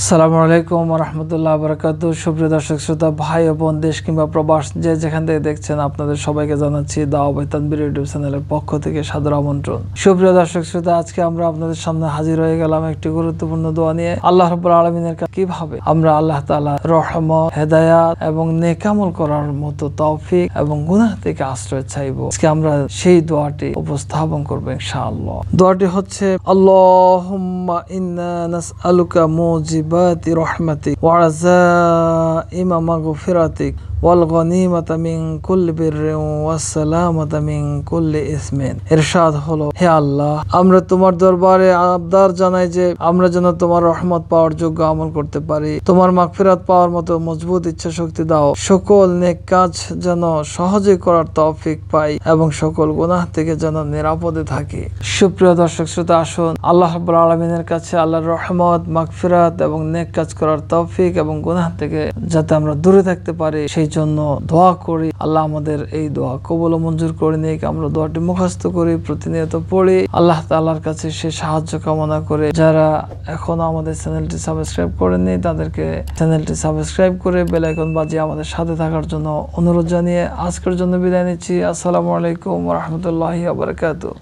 আসসালামু আলাইকুম ওয়া রাহমাতুল্লাহি ওয়া বারাকাতুহু। সুপ্রিয় দর্শক শ্রোতা ভাই ও বোন, দেশ কিংবা প্রবাস যে যেখান থেকে দেখছেন, আপনাদের সবাইকে জানাচ্ছি দাওয়া বাই তানবীর ইউটিউব চ্যানেলের পক্ষ থেকে সাদর আমন্ত্রণ। সুপ্রিয় দর্শক শ্রোতা, আজকে আমরা আপনাদের সামনে হাজির হয়ে গেলাম একটি গুরুত্বপূর্ণ দোয়া নিয়ে। আল্লাহ রাব্বুল আলামিনের কাছে কিভাবে আমরা আল্লাহ তাআলা রহমত, হেদায়েত এবং নেক আমল করার মতো তৌফিক এবং গুনাহ থেকে আশ্রয় চাইবো, আজকে আমরা সেই দোয়াটি উপস্থাপন করব ইনশাআল্লাহ। দোয়াটি হচ্ছে, আল্লাহুম্মা ইন্না নাসআলুকা মুজিবাতি রহমাতিক ওয়া আযাইমা মাগফিরাতিক ওয়াল গনিমাতা মিন কুল্লি বিররিন ওয়াস সালামাতা মিন কুল্লি ইসমিন। ইরশাদ হলো, হে আল্লাহ, আমরা তোমার দরবারে আবদার জানাই যে আমরা যেন তোমার রহমত পাওয়ার যোগ্য আমল করতে পারি, তোমার মাগফিরাত পাওয়ার মতো মজবুত ইচ্ছা শক্তি দাও, সকল নেক কাজ যেন সহজে করার তৌফিক পাই এবং সকল গুনাহ থেকে যেন নিরাপদে থাকি। সুপ্রিয় দর্শক শ্রোতা, আসুন আল্লাহ রাব্বুল আলামিনের কাছে আল্লাহর রহমত, মাগফিরাত এবং নেক কাজ করার তৌফিক এবং গুনাহ থেকে যাতে আমরা দূরে থাকতে পারি সেই জন্য দোয়া করি। আল্লাহ আমাদের এই দোয়া কবুল ও মঞ্জুর করে নিক। আমরা দোয়াটি মুখস্থ করি, প্রতিনিয়ত পড়ি, আল্লাহ তাআলার কাছে সে সাহায্য কামনা করে। যারা এখনো আমাদের চ্যানেলটি সাবস্ক্রাইব করেননি, তাদেরকে চ্যানেলটি সাবস্ক্রাইব করে বেল আইকন বাজিয়ে আমাদের সাথে থাকার জন্য অনুরোধ জানিয়ে আজকের জন্য বিদায় নিচ্ছি। আসসালামু আলাইকুম ওয়া রাহমাতুল্লাহি ওয়া বারাকাতুহু।